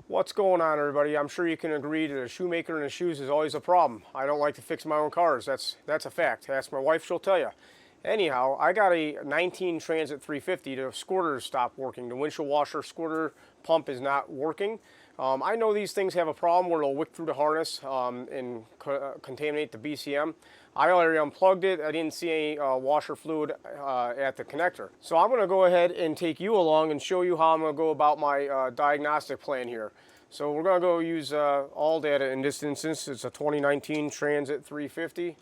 What's going on, everybody? I'm sure you can agree that a shoemaker in his shoes is always a problem. I don't like to fix my own cars. That's a fact. Ask my wife, she'll tell you. Anyhow, I got a 19 Transit 350. The squirter stopped working. The windshield washer squirter pump is not working. I know these things have a problem where it'll wick through the harness and contaminate the BCM. I already unplugged it. I didn't see any washer fluid at the connector. So I'm going to go ahead and take you along and show you how I'm going to go about my diagnostic plan here. So we're going to go use all data in this instance. It's a 2019 Transit 350.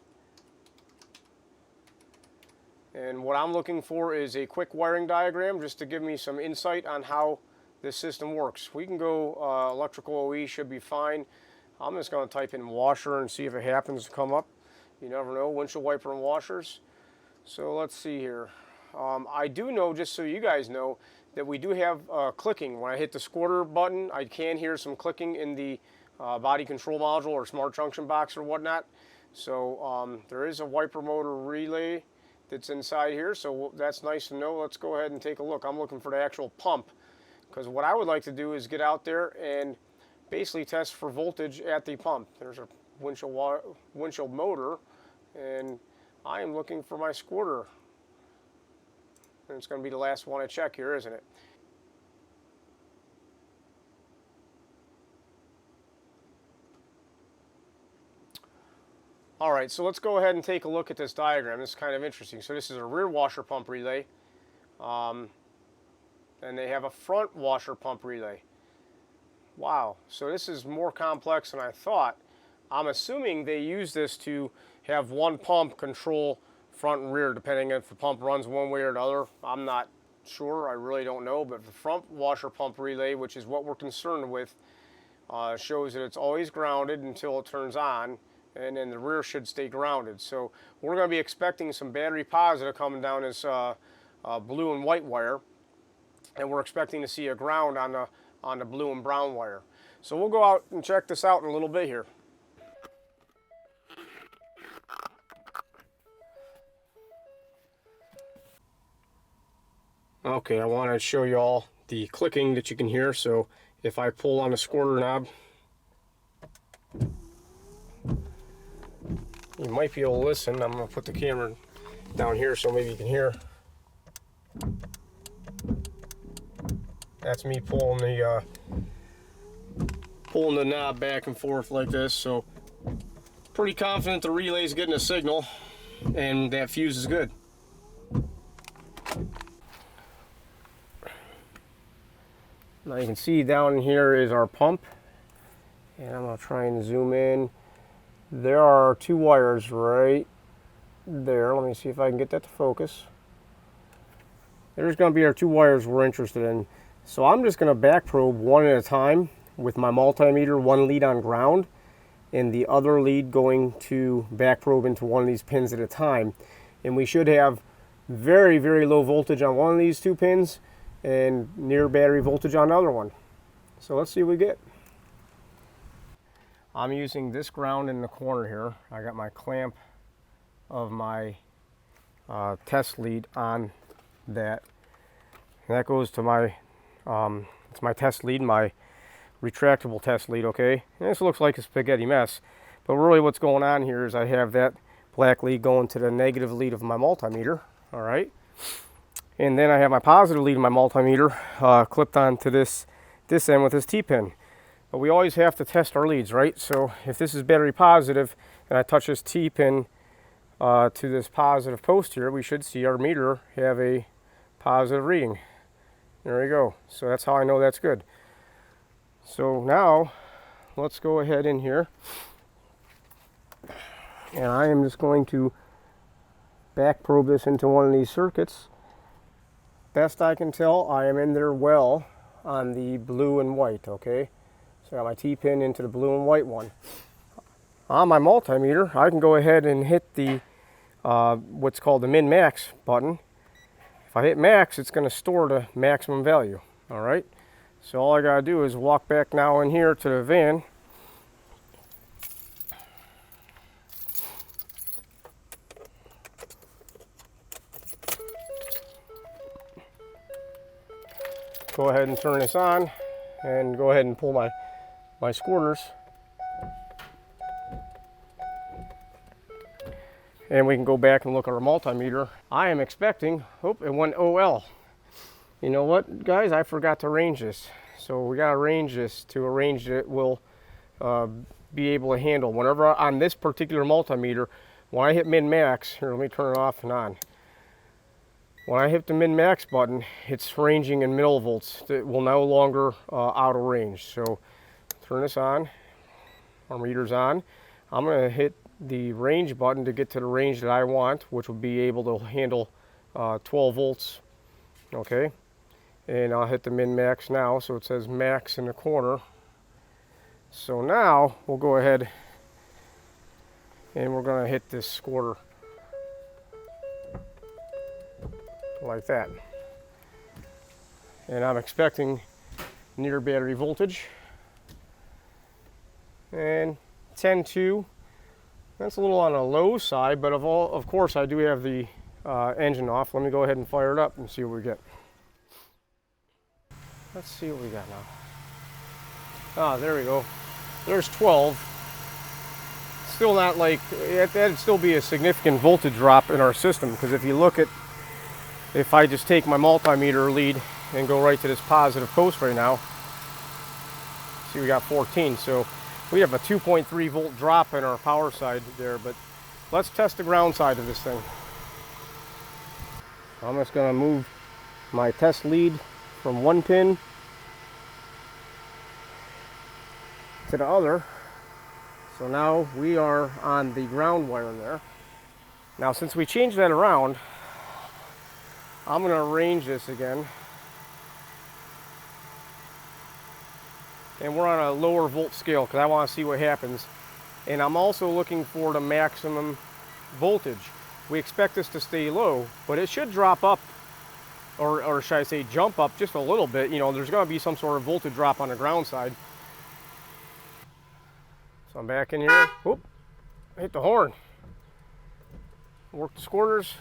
And what I'm looking for is a quick wiring diagram just to give me some insight on how this system works. We can go electrical OE, should be fine. I'm just going to type in washer and see if it happens to come up. You never know, windshield wiper and washers. So let's see here. I do know, just so you guys know, that we do have clicking. When I hit the squirter button, I can hear some clicking in the body control module or smart junction box or whatnot. So there is a wiper motor relay that's inside here, so that's nice to know. Let's go ahead and take a look. I'm looking for the actual pump, because what I would like to do is get out there and basically test for voltage at the pump. There's a windshield motor, and I am looking for my squirter. And it's going to be the last one I check here, isn't it? All right, so let's go ahead and take a look at this diagram. This is kind of interesting. So this is a rear washer pump relay, and they have a front washer pump relay. Wow, so this is more complex than I thought. I'm assuming they use this to have one pump control front and rear, depending if the pump runs one way or the other. I'm not sure, I really don't know, but the front washer pump relay, which is what we're concerned with, shows that it's always grounded until it turns on, and then the rear should stay grounded. So we're going to be expecting some battery positive coming down this blue and white wire, and we're expecting to see a ground on the blue and brown wire. So we'll go out and check this out in a little bit here. Okay, I want to show you all the clicking that you can hear. So if I pull on the squirter knob, you might be able to listen. I'm going to put the camera down here so maybe you can hear. That's me pulling the knob back and forth like this. So pretty confident the relay is getting a signal and that fuse is good. Now you can see down here is our pump, and I'm going to try and zoom in. There are two wires right there. Let me see if I can get that to focus. There's going to be our two wires we're interested in. So I'm just going to back probe one at a time with my multimeter, one lead on ground, and the other lead going to back probe into one of these pins at a time. And we should have very, very low voltage on one of these two pins and near battery voltage on the other one. So let's see what we get. I'm using this ground in the corner here. I got my clamp of my test lead on that. And that goes to my, it's my test lead, my retractable test lead, okay? And this looks like a spaghetti mess, but really what's going on here is I have that black lead going to the negative lead of my multimeter, all right? And then I have my positive lead of my multimeter clipped onto this end with this T-pin. But we always have to test our leads, right? So if this is battery positive and I touch this T-pin to this positive post here, we should see our meter have a positive reading. There we go. So that's how I know that's good. So now let's go ahead in here, and I am just going to back probe this into one of these circuits. Best I can tell, I am in there well on the blue and white, okay? So I got my T-pin into the blue and white one. On my multimeter, I can go ahead and hit the what's called the min-max button. If I hit max, it's going to store the maximum value, all right? So all I got to do is walk back now in here to the van. Go ahead and turn this on. and go ahead and pull my squirters. And we can go back and look at our multimeter. I am expecting, oh, it went OL. You know what, guys? I forgot to range this. So we gotta range this to arrange it will be able to handle. Whenever on this particular multimeter, when I hit min-max, here, let me turn it off and on. When I hit the min-max button, it's ranging in millivolts. It will no longer out of range. So turn this on, our meter's on. I'm gonna hit the range button to get to the range that I want, which will be able to handle 12 volts, okay? And I'll hit the min-max now, so it says max in the corner. So now we'll go ahead and we're gonna hit this squirter. Like that. And I'm expecting near battery voltage. And 10.2, that's a little on the low side, but of course I do have the engine off. Let me go ahead and fire it up and see what we get. Let's see what we got now. Ah, there we go. There's 12. Still not like, that'd still be a significant voltage drop in our system, because if you look at, if I just take my multimeter lead and go right to this positive post right now, see we got 14. So we have a 2.3 volt drop in our power side there, but let's test the ground side of this thing. I'm just gonna move my test lead from one pin to the other. So now we are on the ground wire there. Now since we changed that around, I'm going to arrange this again. And we're on a lower volt scale because I want to see what happens. And I'm also looking for the maximum voltage. We expect this to stay low, but it should drop up, or should I say jump up just a little bit. You know, there's going to be some sort of voltage drop on the ground side. So I'm back in here. Whoop, hit the horn. Work the squirters.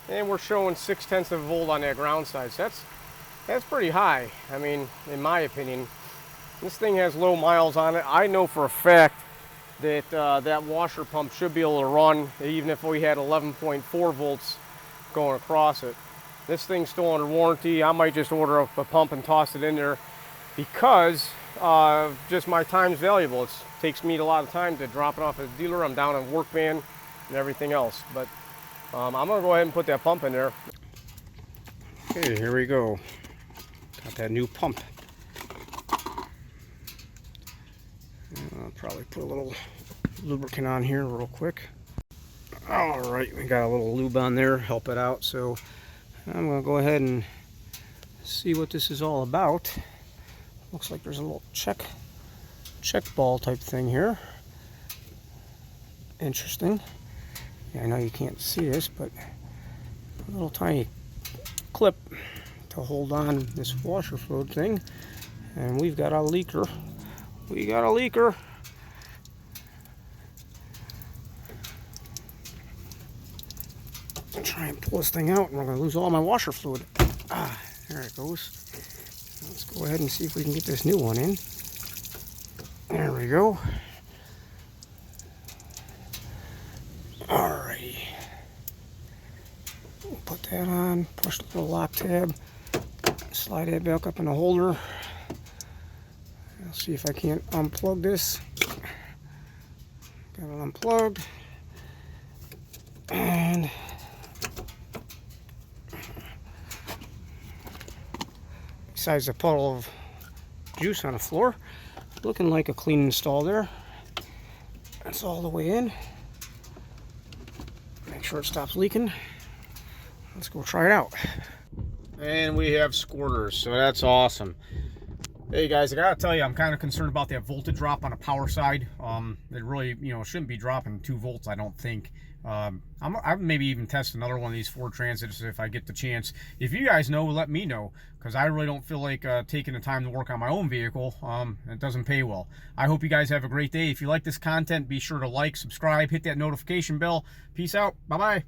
And we're showing 0.6 of a volt on that ground side. So that's pretty high. I mean, in my opinion, this thing has low miles on it. I know for a fact that that washer pump should be able to run even if we had 11.4 volts going across it. This thing's still under warranty. I might just order up a pump and toss it in there because just my time's valuable. It takes me a lot of time to drop it off at the dealer. I'm down on work van and everything else. But I'm gonna go ahead and put that pump in there. Okay, here we go. Got that new pump. I'll probably put a little lubricant on here real quick. All right, we got a little lube on there, help it out. So I'm gonna go ahead and see what this is all about. Looks like there's a little check ball type thing here. Interesting. Yeah, I know you can't see this, but a little tiny clip to hold on this washer fluid thing. And we've got a leaker. We got a leaker. I'll try and pull this thing out and we're going to lose all my washer fluid. Ah, there it goes. Let's go ahead and see if we can get this new one in. There we go. Alrighty. We'll put that on, push the little lock tab, slide that back up in the holder. I'll see if I can't unplug this. Got it unplugged. And besides the puddle of juice on the floor, looking like a clean install there. That's all the way in. Make sure it stops leaking. Let's go try it out. And we have squirters, so that's awesome. Hey guys, I gotta tell you, I'm kind of concerned about that voltage drop on the power side. It really, shouldn't be dropping 2 volts, I don't think. I'll maybe even test another one of these Ford Transits if I get the chance. If you guys know, let me know, because I really don't feel like taking the time to work on my own vehicle. It doesn't pay well. I hope you guys have a great day. If you like this content, be sure to like, subscribe, hit that notification bell. Peace out. Bye-bye.